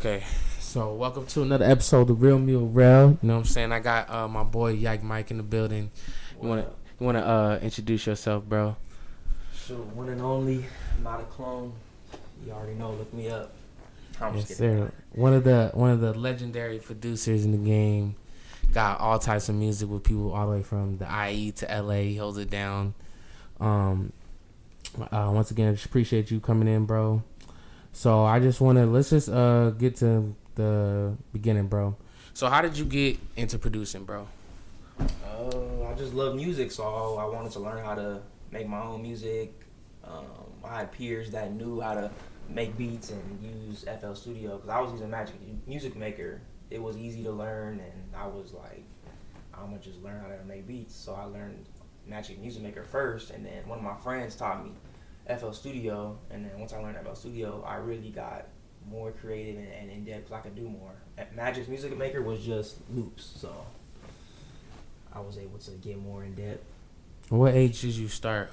Okay, so welcome to another episode of Real Meal Rel. You know what I'm saying? I got my boy Yike Mike in the building. You wanna introduce yourself, bro? Sure, one and only, not a clone. You already know. Look me up. Yes, sir. One of the legendary producers in the game. Got all types of music with people all the way from the IE to LA. He holds it down. Once again, I just appreciate you coming in, bro. So let's just get to the beginning, bro. So how did you get into producing, bro? I just love music, so I wanted to learn how to make my own music. I had peers that knew how to make beats and use FL Studio because I was using Music Maker. It was easy to learn, and I was like, I'm gonna just learn how to make beats. So I learned Music Maker first, and then one of my friends taught me FL Studio, and then once I learned FL Studio, I really got more creative and in depth because I could do more. Music Maker was just loops, so I was able to get more in depth. What age did you start?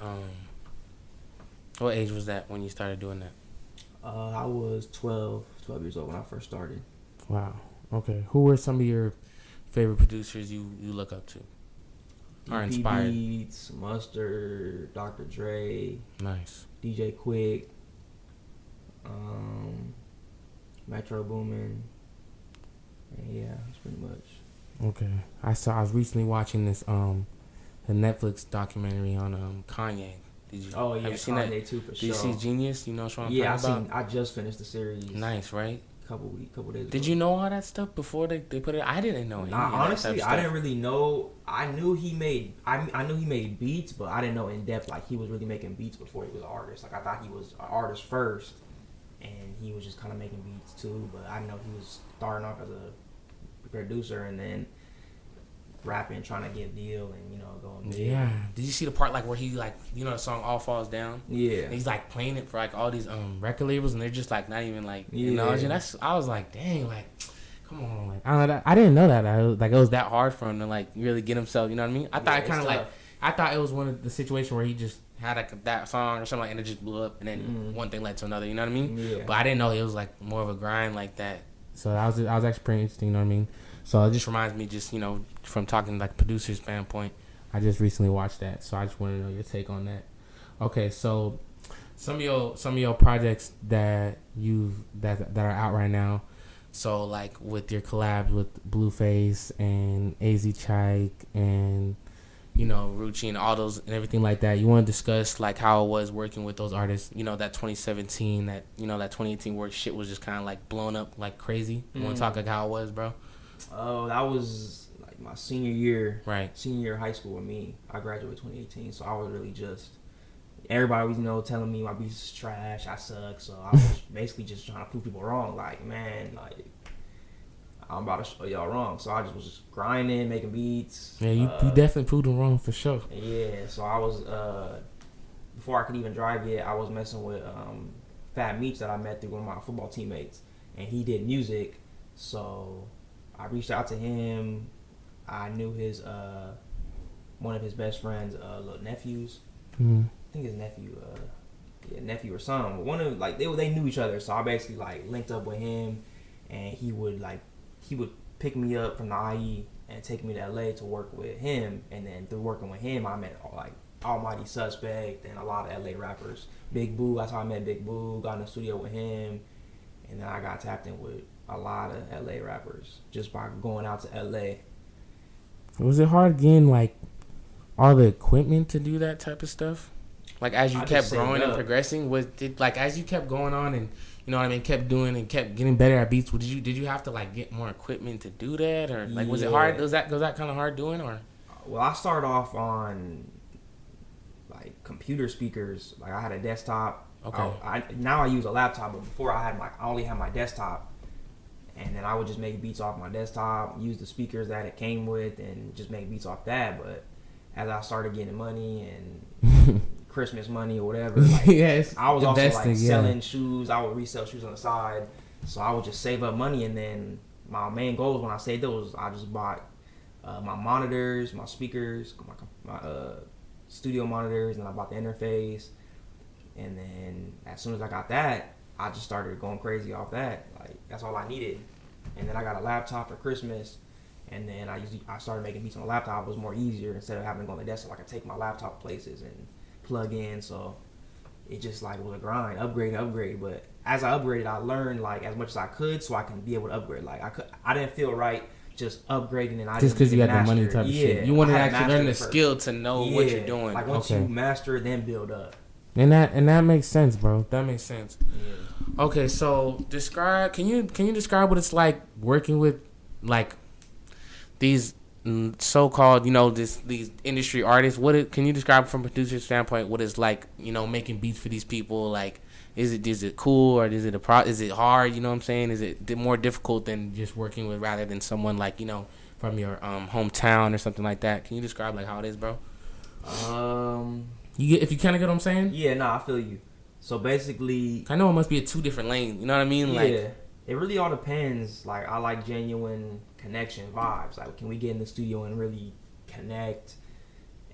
What age was that when you started doing that? I was 12 years old when I first started. Wow. Okay. Who were some of your favorite producers you look up to? Or inspired? Beats, Mustard, Dr. Dre. Nice. DJ Quick. Metro Boomin. And yeah, that's pretty much. Okay. I was recently watching this the Netflix documentary on Kanye. Did you? Oh yeah, have you seen Kanye that? too for Did sure. you see Genius? You know what I'm talking about? I just finished the series. Nice, right? Couple days ago. Did you know all that stuff before they put it? I didn't know. Honestly, I didn't really know. I knew he made beats, but I didn't know in depth like he was really making beats before he was an artist. Like I thought he was an artist first, and he was just kind of making beats too. But I didn't know he was starting off as a producer and then rapping, trying to get a deal, and going. Yeah. Did you see the part like where he like the song All Falls Down? Yeah. And he's like playing it for like all these record labels, and they're just like not even like acknowledging. I was like, dang, like come on, like I didn't know that. It was that hard for him to like really get himself. You know what I mean? I thought I thought it was one of the situations where he just had like that song or something like, and it just blew up, and then one thing led to another. You know what I mean? Yeah. But I didn't know it was like more of a grind like that. So that was actually pretty interesting. You know what I mean? So it just reminds me, just from talking like producer standpoint, I just recently watched that, so I just want to know your take on that. Okay, so some of your projects that are out right now. So like with your collabs with Blueface and AZ Yike and Rucci and all those and everything like that. You want to discuss like how it was working with those artists? That 2017, that 2018 where shit was just kind of like blown up like crazy. You want to talk like how it was, bro? Oh, that was like my senior year. Right. Senior year of high school with me. I graduated 2018, so I was really just everybody was telling me my beats is trash, I suck. So I was basically just trying to prove people wrong. Like, man, like I'm about to show y'all wrong. So I just was just grinding, making beats. Yeah, you definitely proved them wrong for sure. Yeah, so I was before I could even drive yet, I was messing with Fat Meats that I met through one of my football teammates, and he did music. So I reached out to him. I knew his one of his best friends' little nephews. Mm-hmm. I think his nephew or son. One of like they knew each other. So I basically like linked up with him, and he would pick me up from the IE and take me to LA to work with him. And then through working with him, I met like Almighty Suspect and a lot of LA rappers. Big Boo. That's how I met Big Boo. Got in the studio with him, and then I got tapped in with a lot of LA rappers just by going out to LA. Was it hard getting like all the equipment to do that type of stuff? Like as you kept growing and progressing, like as you kept going on and kept doing and kept getting better at beats? Did you have to like get more equipment to do that, or like was it hard? Was that kind of hard doing, or? Well, I started off on like computer speakers. Like I had a desktop. Okay. Now I use a laptop, but before I only had my desktop. And then I would just make beats off my desktop, use the speakers that it came with, and just make beats off that. But as I started getting money and Christmas money or whatever, like, yes, I was also like selling shoes. I would resell shoes on the side. So I would just save up money. And then my main goals when I saved those, I just bought my monitors, my speakers, my studio monitors, and I bought the interface. And then as soon as I got that, I just started going crazy off that. Like that's all I needed. And then I got a laptop for Christmas. And then I started making beats on a laptop. It was more easier instead of having to go on the desktop. I could take my laptop places and plug in. So it just like was a grind, upgrade. But as I upgraded, I learned like as much as I could, so I can be able to upgrade. Like I didn't feel right just upgrading and I just because you got the money type of yeah, shit. You want to actually learn the first. skill to know what you're doing. Like once you master, then build up. And that makes sense, bro. That makes sense. Yeah. Okay, so can you describe what it's like working with like these so-called, these industry artists? Can you describe from a producer standpoint what it's like, making beats for these people? Like, is it cool or is it hard? You know what I'm saying? Is it more difficult than just working with rather than someone like from your hometown or something like that? Can you describe like how it is, bro? If you kind of get what I'm saying? Yeah, I feel you. So basically, I know it must be a two different lanes. You know what I mean? Yeah, like, it really all depends. Like I like genuine connection vibes. Like can we get in the studio and really connect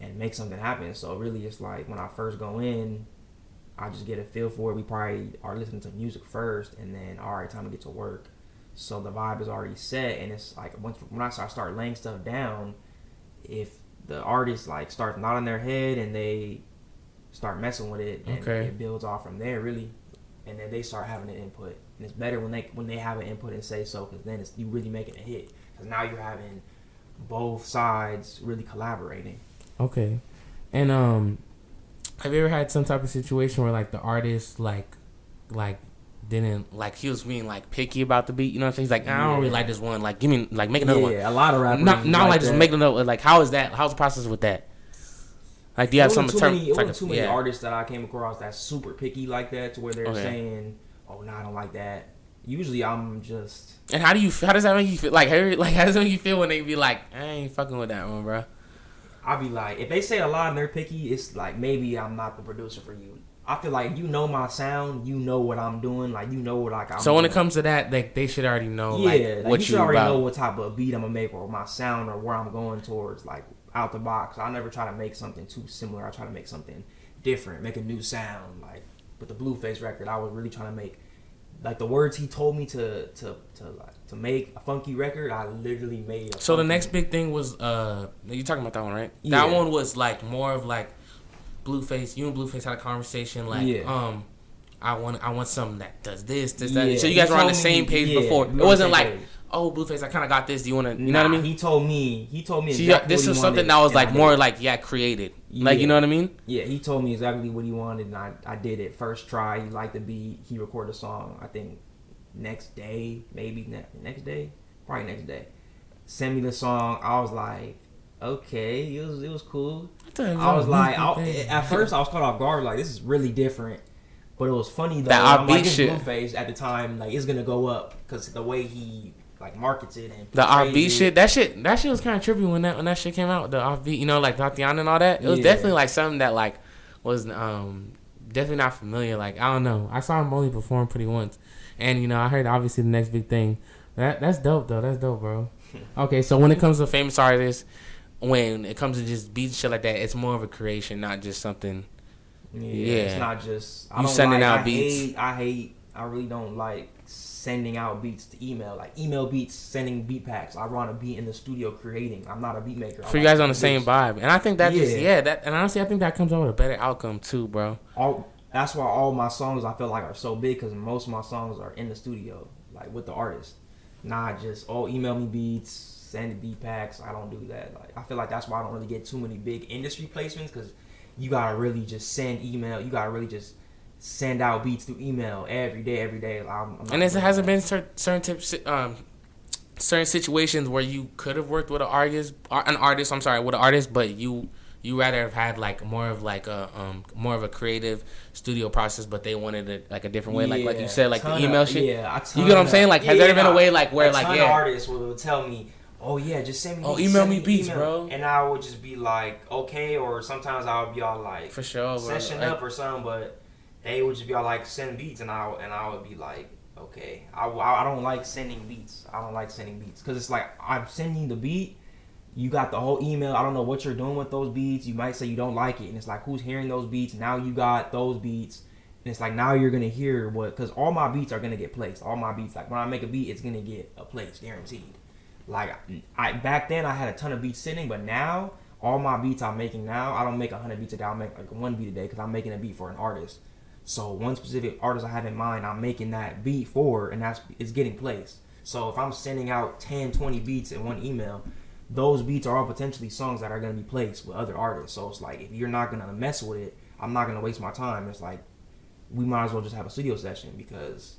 and make something happen? So really, it's like when I first go in, I just get a feel for it. We probably are listening to music first, and then all right, time to get to work. So the vibe is already set, and it's like when I start laying stuff down, if the artist like starts nodding their head and they start messing with it, and it builds off from there really, and then they start having an input. And it's better when they have an input and say so, because then you really making a hit. Because now you're having both sides really collaborating. Okay, and have you ever had some type of situation where like the artist like didn't like he was being like picky about the beat? You know what I'm saying? He's like, I don't really like this one. Like, give me like make another one. Yeah, a lot of rappers. Not like just make another. Like, how is that? How's the process with that? Like, do you have some term? It wasn't too many artists that I came across that's super picky like that, to where they're saying, "Oh, no, I don't like that." Usually, I'm just. And how does that make you feel? Like, how does that make you feel when they be like, I ain't fucking with that one, bro? I'll be like, if they say a lot and they're picky, it's like maybe I'm not the producer for you. I feel like my sound, what I'm doing, like what I'm. So when it comes to that, like they should already know, what you should already know what type of beat I'm gonna make or my sound or where I'm going towards, like out the box. I never try to make something too similar. I try to make something different, make a new sound. Like with the Blueface record, I was really trying to make like the words he told me to make a funky record. I literally made. So the next big thing was you talking about that one, right? Yeah. That one was like more of like Blueface. You and Blueface had a conversation like I want something that does this, that. So you guys were on the same page before. It wasn't like, oh, Blueface, I kind of got this. Do you want to? You know what I mean? He told me. Exactly this is something that was like more like created. Yeah. Like, you know what I mean? Yeah, he told me exactly what he wanted, and I did it first try. He liked the beat. He recorded a song. I think next day, maybe next day, probably next day. Send me the song. I was like, okay, it was cool. I was like, at first I was caught off guard. Like, this is really different. But it was funny though. I'm like, Blueface at the time, like it's gonna go up because the way he like markets it and the offbeat shit. That shit was kind of trippy when that shit came out. The offbeat, like Tatiana and all that. It was definitely like something that like was definitely not familiar. Like, I don't know. I saw him only perform pretty once, and I heard obviously the next big thing. That's dope though. That's dope, bro. Okay, so when it comes to famous artists, when it comes to just beats shit like that, it's more of a creation, not just something. Yeah, it's not just beats. I really don't like sending out beats to email. Like email beats, sending beat packs. I want a beat in the studio creating. I'm not a beat maker. For you guys on the same vibe, and I think that and honestly, I think that comes out with a better outcome too, bro. That's why all my songs I feel like are so big, because most of my songs are in the studio, like with the artist, not just email me beats, send beat packs. I don't do that. Like I feel like that's why I don't really get too many big industry placements, because you gotta really just send email. You gotta really just send out beats through email every day. And there hasn't been certain situations where you could have worked with an artist, but you rather have had like more of a creative studio process, but they wanted it like a different way, like you said, like the email shit. Yeah, you get what I'm saying? Like, has there been a way like where like artists will tell me, oh yeah, just send me beats. Email me beats, bro. And I would just be like, okay, or sometimes I would be all like, for sure, session up or something, but they would just be all like, send beats, and I would be like, okay, I don't like sending beats. I don't like sending beats, because it's like, I'm sending the beat, you got the whole email, I don't know what you're doing with those beats, you might say you don't like it, and it's like, who's hearing those beats? Now you got those beats, And it's like now you're gonna hear what, because all my beats are gonna get placed. All my beats, like when I make a beat, it's gonna get a place, guaranteed. Like I back then I had a ton of beats sitting, but now all my beats I'm making now, I don't make 100 beats a day. I'll make like one beat a day because I'm making a beat for an artist. So one specific artist I have in mind, I'm making that beat for, and it's getting placed. So if I'm sending out 10, 20 beats in one email, those beats are all potentially songs that are gonna be placed with other artists. So it's like if you're not gonna mess with it, I'm not gonna waste my time. It's like we might as well just have a studio session because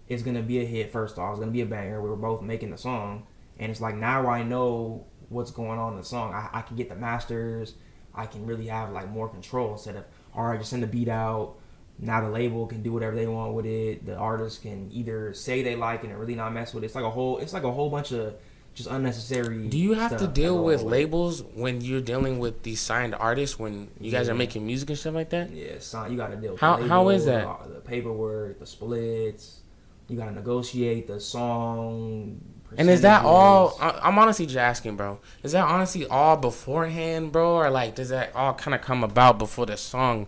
it's gonna be a hit. First off, it's gonna be a banger. We were both making the song, and it's like now I know what's going on in the song. I can get the masters. I can really have like more control instead of all right, just send the beat out. Now the label can do whatever they want with it. The artist can either say they like it and really not mess with it. It's like a whole bunch of just unnecessary. Do you have to deal with away. labels when you're dealing with these signed artists when you guys are making music and stuff like that? Yeah, you got to deal with how is that? The paperwork, the splits. You got to negotiate the song. And is that all? I'm honestly just asking, bro. Is that honestly all beforehand, bro, or like does that all kind of come about before the song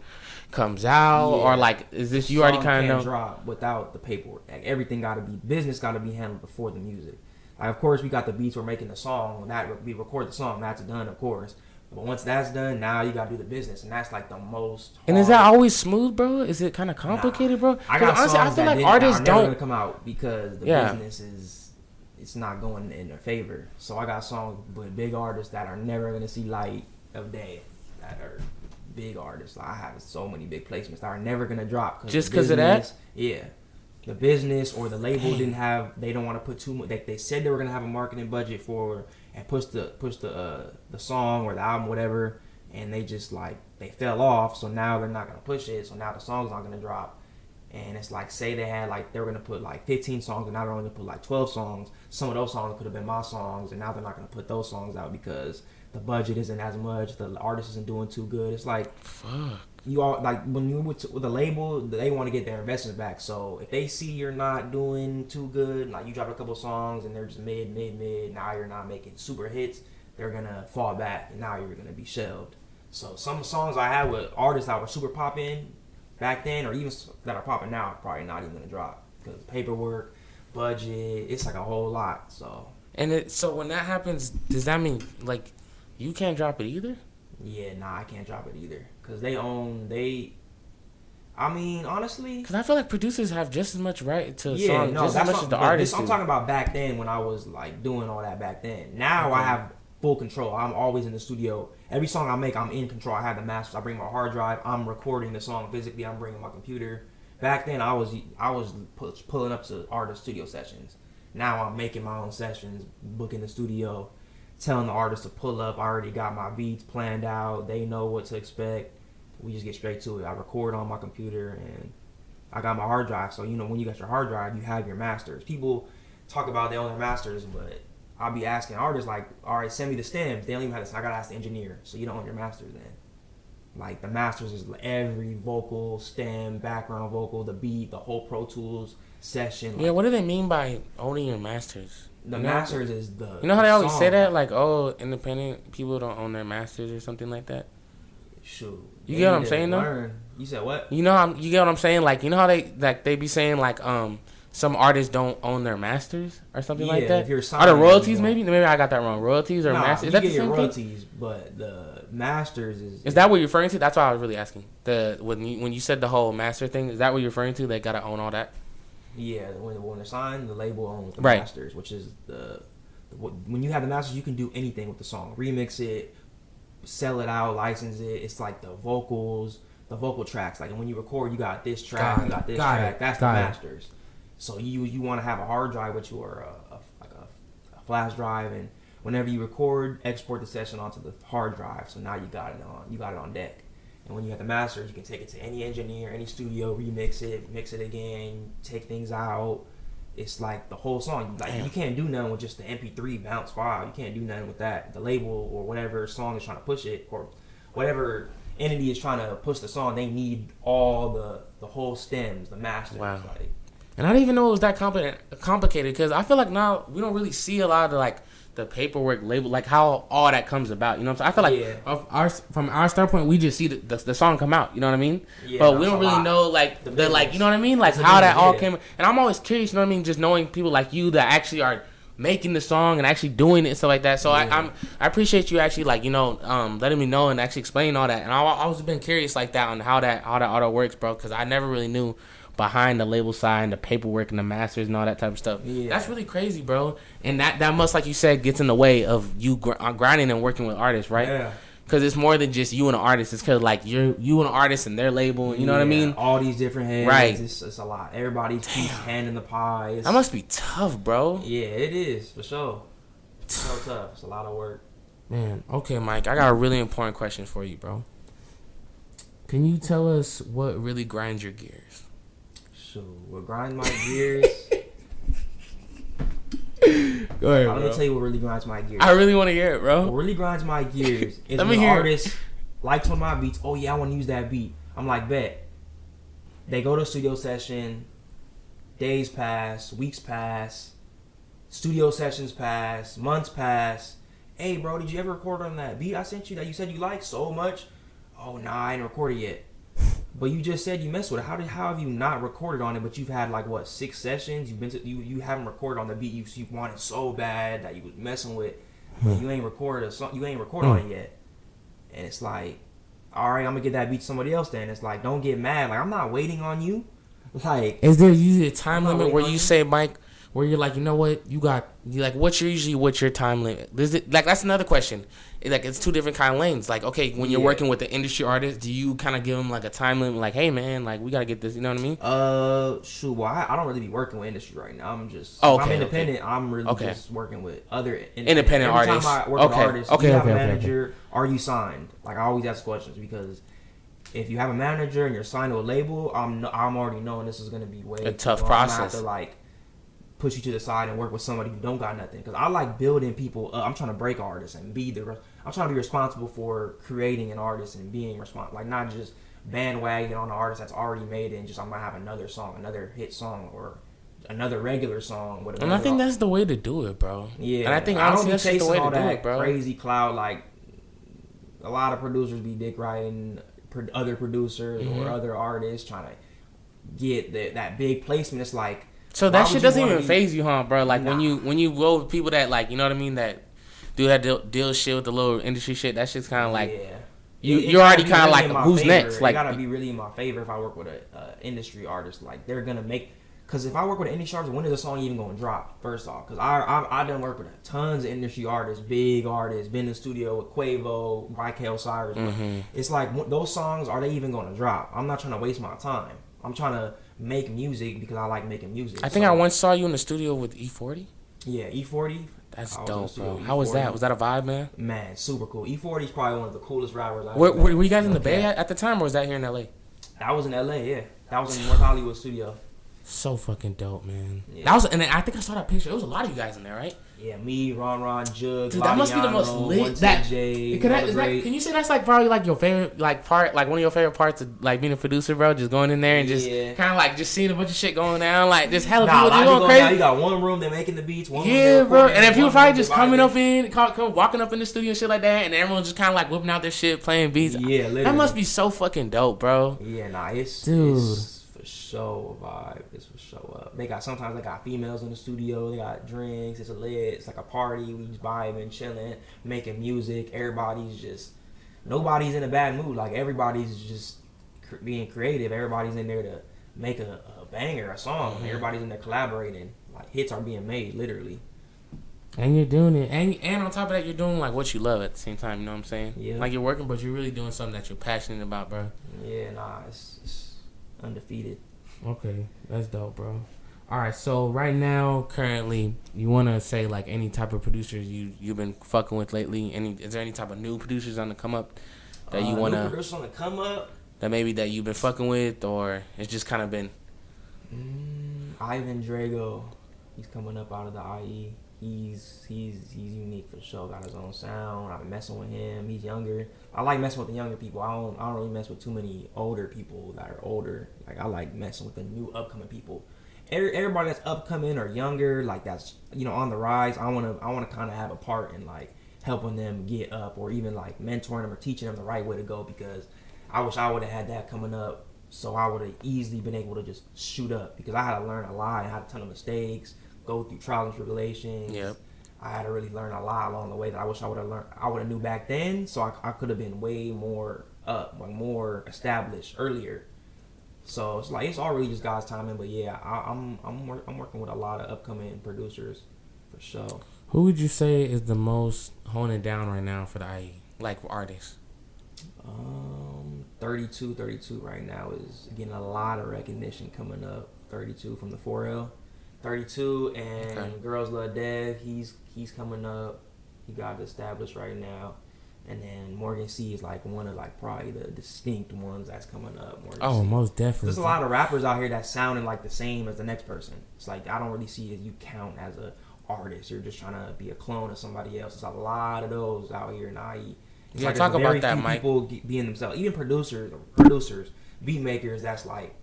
comes out, or like is this you already kind of know? Drop without the paperwork. Like everything got to be business got to be handled before the music. Like of course we got the beats, we're making the song. When that we record the song, that's done, of course. But once that's done, now you got to do the business, and that's like the most. And is that always smooth, bro? Is it kind of complicated, bro? I got honestly, I feel like artists don't don't come out because the business is. It's not going in their favor. So I got songs with big artists that are never going to see light of day. That are big artists. I have so many big placements that are never going to drop. Just because of that? Yeah. The business or the label they don't want to put too much. They said they were going to have a marketing budget for and push the song or the album, whatever. And they just they fell off. So now they're not going to push it. So now the song's not going to drop. And it's like, say they had they were going to put 15 songs and now they're only going to put 12 songs. Some of those songs could have been my songs, and now they're not going to put those songs out because the budget isn't as much, the artist isn't doing too good. It's like, fuck. You all, when you with the label, they want to get their investment back. So if they see you're not doing too good, like you drop a couple songs and they're just mid, now you're not making super hits, they're going to fall back and now you're going to be shelved. So some songs I had with artists that were super popping back then, or even that are popping now, are probably not even going to drop because paperwork, budget, it's like a whole lot. So so when that happens, does that mean you can't drop it either? Yeah, I can't drop it either because I mean, honestly, because I feel like producers have just as much right to songs, just as much as the artists. I'm talking about back then when I was doing all that back then. Now I have full control. I'm always in the studio. Every song I make, I'm in control. I have the masters. I bring my hard drive. I'm recording the song physically. I'm bringing my computer. Back then, I was pulling up to artist studio sessions. Now I'm making my own sessions, booking the studio, telling the artist to pull up. I already got my beats planned out. They know what to expect. We just get straight to it. I record on my computer, and I got my hard drive. So, when you got your hard drive, you have your masters. People talk about they own their masters, but I'll be asking artists, all right, send me the stems. They don't even have this. I got to ask the engineer. So you don't own your masters then. The masters is every vocal, stem, background vocal, the beat, the whole Pro Tools session. Yeah, what do they mean by owning your masters? The masters is the You know how they always say that? Independent people don't own their masters or something like that? Shoot. You get what I'm saying, though? You said what? You get what I'm saying? You know how they be saying, some artists don't own their masters or something like that? If you're Are the royalties maybe? Maybe I got that wrong. Royalties or masters? Is that the same royalties, thing? but the masters is... Is that what you're referring to? That's what I was really asking. When you said the whole master thing, is that what you're referring to? They got to own all that? Yeah, when they're signed, the label owns the right. masters, which is when you have the masters, you can do anything with the song. Remix it, sell it out, license it. It's like the vocals, the vocal tracks. When you record, you got this track, you got this track. That's the masters. So you want to have a hard drive with you or a flash drive, and whenever you record, export the session onto the hard drive. So now you got it on deck. And when you have the masters, you can take it to any engineer, any studio, remix it, mix it again, take things out. It's like the whole song. You can't do nothing with just the MP3 bounce file. You can't do nothing with that. The label or whatever song is trying to push it, or whatever entity is trying to push the song, they need all the whole stems, the masters. Wow. And I didn't even know it was that complicated because I feel like now we don't really see a lot of like the paperwork label, like how all that comes about. You know what I'm saying? I feel like from our standpoint, we just see the song come out. You know what I mean? Yeah, but we don't really know like the like, you know what I mean? Like how that all came. And I'm always curious. You know what I mean? Just knowing people like you that actually are making the song and actually doing it and stuff like that. So I appreciate you actually like, you know, letting me know and actually explaining all that. And I always been curious like that on how that all works, bro, because I never really knew behind the label side and the paperwork and the masters and all that type of stuff. Yeah. That's really crazy, bro. And that must, like you said, gets in the way of you grinding and working with artists, right? Yeah. Because it's more than just you and an artist. It's because like you and an artist and their label. You know what I mean? All these different hands. Right. It's a lot. Everybody's hand in the pie. That must be tough, bro. Yeah, it is for sure. It's so tough. It's a lot of work. Man, okay, Mike. I got a really important question for you, bro. Can you tell us what really grinds your gears? So, what grinds my gears? Go ahead, Let me tell you what really grinds my gears. I really want to hear it, bro. What really grinds my gears is when artists likes one of my beats. Oh, yeah, I want to use that beat. I'm like, bet. They go to a studio session. Days pass. Weeks pass. Studio sessions pass. Months pass. Hey, bro, did you ever record on that beat I sent you that you said you liked so much? Oh, nah, I ain't recorded yet. But you just said you messed with it. How have you not recorded on it? But you've had like what 6 sessions? You've been to you haven't recorded on the beat you wanted so bad that you was messing with. But you ain't recorded a song. You ain't recorded on it yet. And it's like, all right, I'm gonna get that beat to somebody else. Then it's like, don't get mad. Like I'm not waiting on you. Like, is there usually a time limit where you say, Mike, where you're like, you know what, you like, what's your time limit? Is it like that's another question? It's two different kind of lanes. Like, okay, when you're working with the industry artist, do you kind of give them like a time limit? Like, hey man, like we gotta get this. You know what I mean? Shoot. Well, I don't really be working with industry right now. I'm just I'm independent. Okay. I'm really just working with other independent artists. Every time I work with artists, do you have a manager? Are you signed? Like I always ask questions because if you have a manager and you're signed to a label, I'm already knowing this is gonna be a tough process. I'm gonna have to like push you to the side and work with somebody who don't got nothing. Because I like building people up. I'm trying to break artists and I'm trying to be responsible for creating an artist and being responsible. Like not just bandwagon on an artist that's already made it and just I'm going to have another song, another hit song or another regular song. And I think that's the way to do it, bro. Yeah. And I think honestly that's the way to do it, bro. Crazy cloud. Like a lot of producers be dick riding other producers or other artists trying to get that big placement. It's like, so that shit doesn't even phase you, huh, bro? Like when you roll with people that like, you know what I mean, that do that deal shit with the little industry shit. That shit's kind of like you're already kind of like who's next. Like it gotta be really in my favor if I work with a industry artist. Like they're gonna make. Because if I work with an industry artist, when is the song even gonna drop? First off, because I done work with tons of industry artists, big artists, been in the studio with Quavo, Yike, Osiris. It's like those songs, are they even gonna drop? I'm not trying to waste my time. I'm trying to make music because I like making music. I think I once saw you in the studio with E40. Yeah, E40. That's dope, bro. How was that? Was that a vibe, man? Man, super cool. E40 is probably one of the coolest rappers I've ever met. Were you guys in the Bay at the time, or was that here in LA? That was in LA, yeah. That was in North Hollywood studio. So fucking dope, man. Yeah. That was, and I think I saw that picture. There was a lot of you guys in there, right? Yeah, me, Ron, Jug, dude, that must be the most lit. Can you say that's like probably like your favorite like part, like one of your favorite parts of like being a producer, bro? Just going in there and just kind of like just seeing a bunch of shit going down, like just hella people just going crazy. Now you got one room they're making the beats, one room bro. And then people probably just coming up in, walking up in the studio and shit like that, and everyone's just kind of like whipping out their shit, playing beats. Yeah, literally. That must be so fucking dope, bro. Yeah, nah, it's for sure a vibe. It's for sure up. Sometimes they got females in the studio. They got drinks. It's it's like a party. We just vibing, chilling, making music. Nobody's in a bad mood. Like everybody's just being creative. Everybody's in there to make a banger, a song. Everybody's in there collaborating. Like hits are being made, literally. And you're doing it, and on top of that, you're doing like what you love at the same time. You know what I'm saying? Yeah. Like you're working, but you're really doing something that you're passionate about, bro. Yeah, nah, it's undefeated. Okay, that's dope, bro. All right, so right now, currently, you want to say like any type of producers you've been fucking with lately? Is there any type of new producers on the come up that you want to? New producers on the come up that maybe that you've been fucking with, or it's just kind of been. Ivan Drago, he's coming up out of the IE. He's unique for sure. Got his own sound. I've been messing with him. He's younger. I like messing with the younger people. I don't really mess with too many older people that are older. Like I like messing with the new upcoming people. everybody that's upcoming or younger, like that's on the rise. I wanna kind of have a part in like helping them get up, or even like mentoring them or teaching them the right way to go, because I wish I would have had that coming up, so I would have easily been able to just shoot up, because I had to learn a lot. I had a ton of mistakes, go through trials and tribulations. Yep. I had to really learn a lot along the way that I wish I would have learned. I would have knew back then, so I could have been way more up, like more established earlier. So it's like it's all really just God's timing. But yeah, I'm working with a lot of upcoming producers for sure. Who would you say is the most honing down right now for the IE, like artists? 32 right now is getting a lot of recognition coming up. 32 from the 4L. 32 and okay. Girls Love Dev, he's coming up. He got established right now. And then Morgan C is like one of like probably the distinct ones that's coming up. Morgan C. Most definitely. There's a lot of rappers out here that sounding like the same as the next person. It's like I don't really see you count as a artist. You're just trying to be a clone of somebody else. There's a lot of those out here in IE. Yeah, like talk about that, Mike. People being themselves, even producers, beat makers. That's like,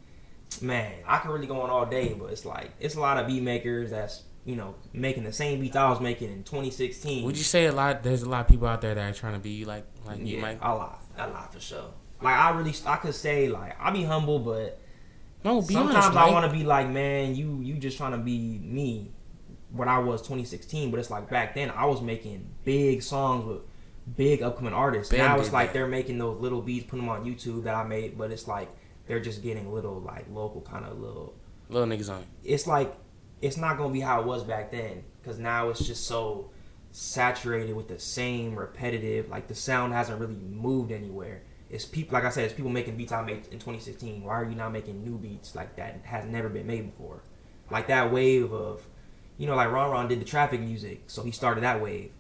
man, I can really go on all day, but it's like it's a lot of beat makers that's making the same beats I was making in 2016. Would you say there's a lot of people out there that are trying to be like you, Mike? a lot for sure. Like I could say like I'll be humble, but no, be sometimes honest, I want to be like, man, you just trying to be me, what I was 2016. But it's like back then I was making big songs with big upcoming artists. Now it's like they're making those little beats, putting them on YouTube that I made, but it's like they're just getting little like local kind of little niggas on it. It's like it's not gonna be how it was back then, because now it's just so saturated with the same repetitive, like the sound hasn't really moved anywhere. It's people, like I said, it's people making beats I made in 2016. Why are you not making new beats like that has never been made before? Like that wave of, like Ron did the traffic music, so he started that wave.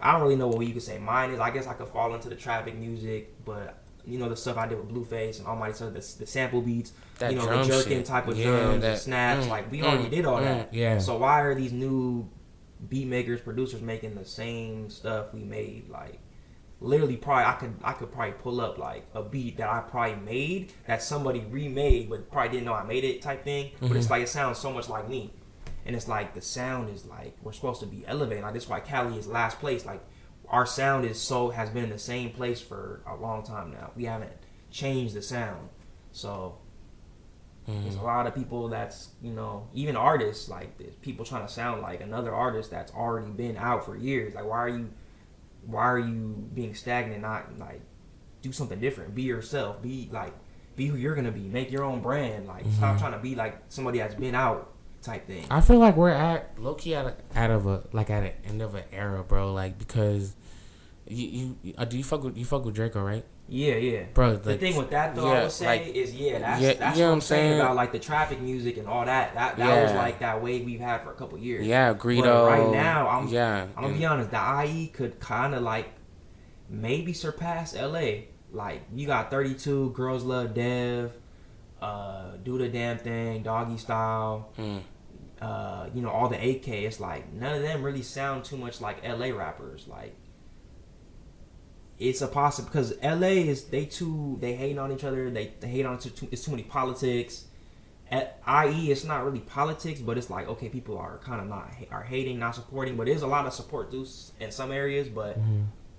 I don't really know what you could say mine is. I guess I could fall into the traffic music, but the stuff I did with Blueface and Almighty Son, the sample beats, the jerking type of drums, and snaps, like we already did all that. Yeah. So why are these new beat makers, producers making the same stuff we made? Like literally, probably I could probably pull up like a beat that I probably made that somebody remade, but probably didn't know I made it type thing. But it's like it sounds so much like me. And it's like the sound is like we're supposed to be elevating. Like that's why Cali is last place. Like our sound has been in the same place for a long time now. We haven't changed the sound. So there's a lot of people that's even artists, like people trying to sound like another artist that's already been out for years. Like why are you being stagnant? Not like do something different. Be yourself. Be who you're gonna be. Make your own brand. Like stop trying to be like somebody that's been out. Type thing. I feel like we're at low-key at the end of an era, bro. Like because you fuck with Draco, right? Yeah. Bro, like, the thing with that though, I would say is that's what I'm saying about like the traffic music and all that. That was like that wave we've had for a couple years. Yeah, Greedo. But right now, I'm gonna be honest. The IE could kind of like maybe surpass LA. Like you got 32, Girls Love Dev, Do the Damn Thing, Doggy Style. All the AK, it's like none of them really sound too much like LA rappers. Like it's a possible because LA is they hate on each other. They hate on it's too many politics. At IE, it's not really politics, but it's like okay, people are kind of are hating, not supporting, but there's a lot of support too in some areas. But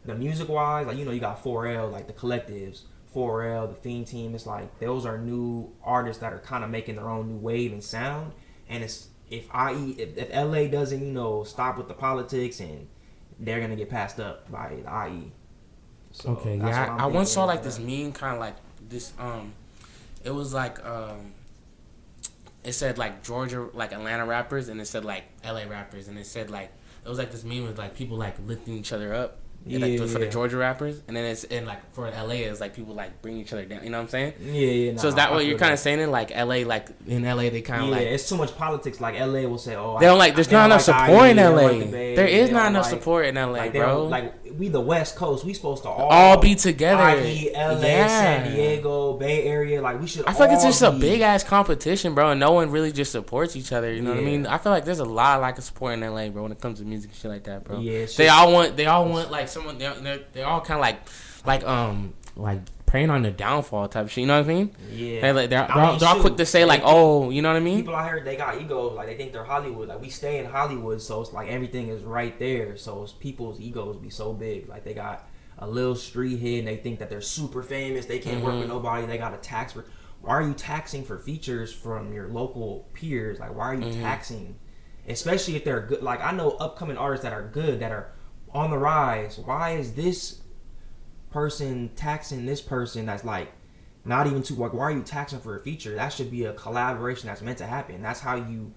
the music wise, like you got 4L, like the collectives, 4L, the Fiend Team. It's like those are new artists that are kind of making their own new wave and sound, and it's. If LA doesn't, stop with the politics, and they're gonna get passed up by the IE. So okay, yeah, I once saw like this meme, kind of like this. It was like it said like Georgia, like Atlanta rappers, and it said like LA rappers, and it said like it was like this meme with like people like lifting each other up. For the Georgia rappers, and then like for LA, it's like people like bring each other down. You know what I'm saying? Yeah. So is that what you're kind of saying? In like LA, like in LA, they kind of like it's too much politics. Like LA will say, oh, they don't like. There's not enough support in LA. There is not enough support in LA, bro. Like we the West Coast, we supposed to all be together. IE, LA, San Diego, Bay Area, like we should. I feel like it's just a big ass competition, bro, and no one really just supports each other. You know what I mean? I feel like there's a lot of lack of support in LA, bro, when it comes to music and shit like that, bro. Yeah, they all want like someone. They're all kind of like preying on their downfall type of shit. You know what I mean? Yeah. They're all quick to say like, oh, you know what I mean? People out here, they got egos. Like, they think they're Hollywood. Like, we stay in Hollywood, so it's like everything is right there. So it's people's egos be so big. Like, they got a little street hit and they think that they're super famous. They can't work with nobody. They got a tax for. Why are you taxing for features from your local peers? Like, why are you taxing? Especially if they're good. Like, I know upcoming artists that are good, that are on the rise. Why is this person taxing this person that's like not even too, like, why are you taxing for a feature? That should be a collaboration that's meant to happen. That's how you.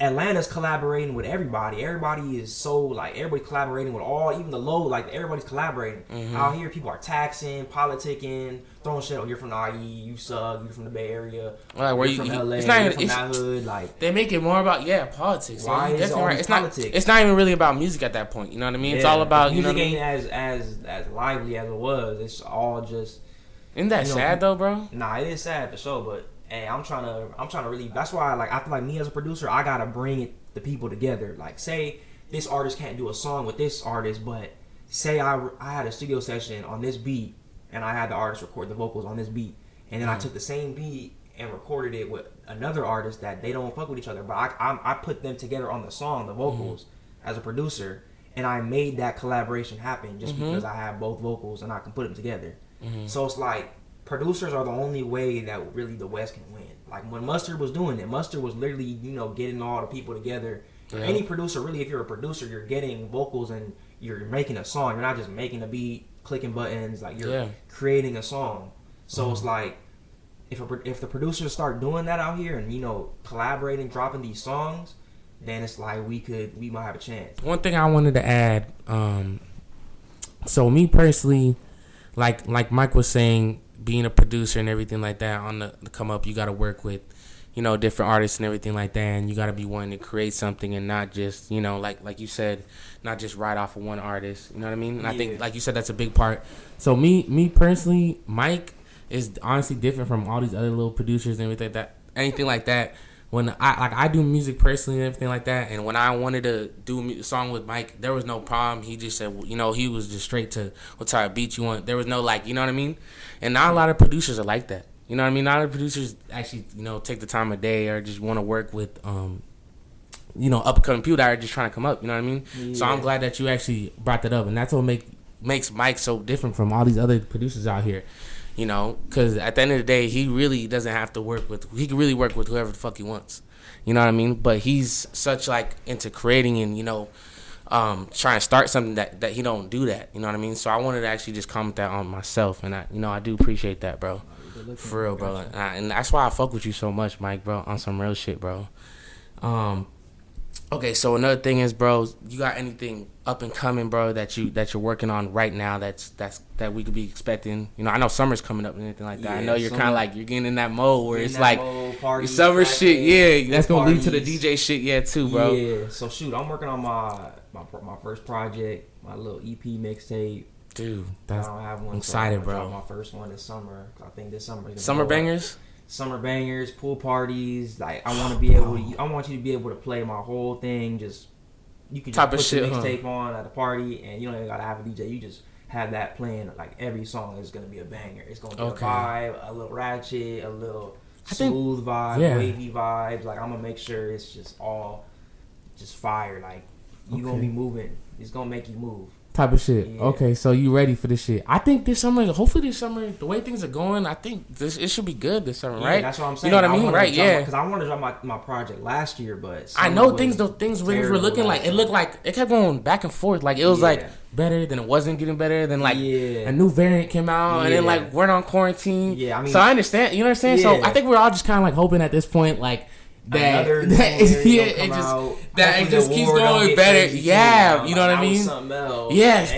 Atlanta's collaborating with everybody. Everybody is so, like, everybody collaborating with all, even the low, like, everybody's collaborating. Out here, people are taxing, politicking, throwing shit. Oh, you're from the IE, you suck, you're from the Bay Area, like, where you're from LA, it's not you're even, from that hood. Like, they make it more about politics. Why is it all right. politics? It's not even really about music at that point. You know what I mean? It's all about, you know what I mean? Music ain't as lively as it was. It's all just. Isn't that sad though, bro? Nah, it is sad for sure, but. Hey, I'm trying to really. That's why, like, I feel like me as a producer, I gotta bring the people together. Like, say this artist can't do a song with this artist, but say I had a studio session on this beat, and I had the artist record the vocals on this beat, and then I took the same beat and recorded it with another artist that they don't fuck with each other, but I put them together on the song, the vocals, as a producer, and I made that collaboration happen just because I have both vocals and I can put them together. So it's like. Producers are the only way that really the West can win. Like, when Mustard was doing it, Mustard was literally, you know, getting all the people together. Yeah. Any producer, really, if you're a producer, you're getting vocals and you're making a song. You're not just making a beat, clicking buttons. Like, you're creating a song. So it's like, if the producers start doing that out here and, you know, collaborating, dropping these songs, then it's like we might have a chance. One thing I wanted to add, so me personally, like Mike was saying, being a producer and everything like that on the come up, you got to work with, you know, different artists and everything like that, and you got to be wanting to create something and not just, you know, like you said, not just ride off of one artist. You know what I mean? And I think, like you said, that's a big part. So me personally, Mike is honestly different from all these other little producers and anything like that. When I do music personally and everything like that, and when I wanted to do a song with Mike, there was no problem. He just said, you know, he was just straight to what type of beat you want. There was no, like, you know what I mean? And not a lot of producers are like that. You know what I mean? Not a lot of producers actually, you know, take the time of day or just want to work with, you know, up-and-coming people that are just trying to come up. You know what I mean? Yeah. So I'm glad that you actually brought that up, and that's what makes Mike so different from all these other producers out here. You know, because at the end of the day, he really doesn't have to he can really work with whoever the fuck he wants. You know what I mean? But he's such, like, into creating and, you know, trying to start something that he don't do that. You know what I mean? So I wanted to actually just comment that on myself, and I do appreciate that, bro. For real, bro. And that's why I fuck with you so much, Mike, bro, on some real shit, bro. Okay, so another thing is, bro, you got anything up and coming, bro, that you're working on right now that we could be expecting? You know, I know summer's coming up and anything like that. Yeah, I know you're kind of like, you're getting in that mode where it's like party, summer shit. Yeah, that's gonna lead to the DJ shit, too, bro. Yeah. So shoot, I'm working on my first project, my little EP mixtape. Dude, I don't have one. I'm excited, bro. My first one this summer. I think this summer. Summer bangers. Summer bangers, pool parties. Like, I want you to be able to play my whole thing. Just you can just put the mixtape on at the party, and you don't even gotta have a DJ. You just have that playing. Like, every song is gonna be a banger. It's gonna be a vibe, a little ratchet, a little smooth vibe, wavy vibes. Like, I'm gonna make sure it's just all just fire. Like, you gonna be moving. It's gonna make you move. Type of shit. Yeah. Okay, so you ready for this shit? I think hopefully this summer, the way things are going, I think it should be good this summer, right? That's what I'm saying. You know what I mean, right? Yeah. Because I wanted to drop my project last year, but I know things were looking like it looked like it kept going back and forth. Like, it was like better, then it wasn't getting better, then like a new variant came out, and then like we're on quarantine. Yeah, I mean, so I understand. You know what I'm saying? Yeah. So I think we're all just kind of like hoping at this point, like. That it just keeps going better. Yeah, you know what I mean? Yes,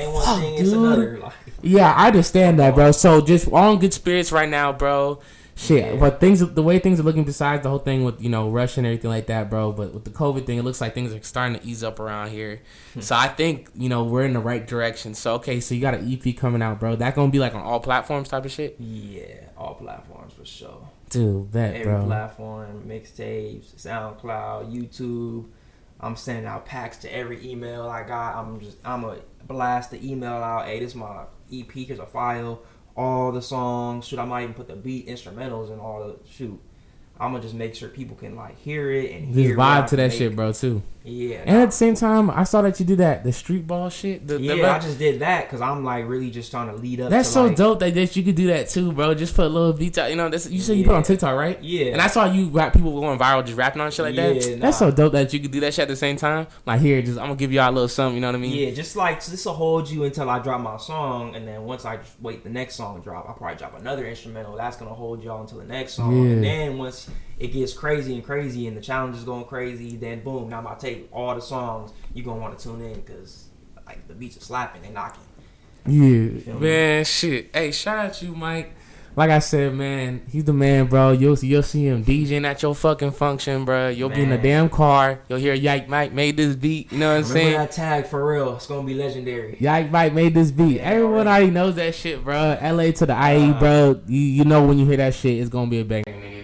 yeah, I understand that, bro. So just all in good spirits right now, bro. Shit, but the way things are looking, besides the whole thing with, you know, Russia and everything like that, bro. But with the COVID thing, it looks like things are starting to ease up around here. So I think, you know, we're in the right direction. So okay, so you got an EP coming out, bro. That gonna be like on all platforms type of shit? Yeah, all platforms for sure. Dude, every platform, mixtapes, SoundCloud, YouTube. I'm sending out packs to every email I got. I'm gonna blast the email out. Hey, this is my EP. Here's a file. all the songs. Shoot, I might even put the beat instrumentals and all the shoot. I'm gonna just make sure people can like hear it and just vibe to that shit, bro, too. Yeah. And at the same time, I saw that you do that, the street ball shit. I just did that because I'm like really just trying to lead up. That's to so like, dope that you could do that too, bro. Just put a little beats out. You know, that's, you said you put on TikTok, right? Yeah. And I saw you rap people going viral just rapping on shit like that. Yeah, that's so dope that you could do that shit at the same time. Like, here, just I'm gonna give y'all a little something. You know what I mean? Yeah, just like this will hold you until I drop my song, and then once I wait the next song to drop, I'll probably drop another instrumental. That's gonna hold y'all until the next song, and then once it gets crazy and the challenge is going crazy, then boom, now I'm about to take all the songs. You gonna want to tune in because like the beats are slapping, they knocking. Yeah, man, shit. Hey, shout out to you, Mike. Like I said, man, he's the man, bro. You'll see him DJing at your fucking function, bro. You'll be in a damn car. You'll hear Yike Mike made this beat. You know what I'm saying? Remember that tag for real. It's gonna be legendary. Yike Mike made this beat. Yeah, everyone already knows that shit, bro. LA to the IE, bro. You know when you hear that shit, it's gonna be a banger.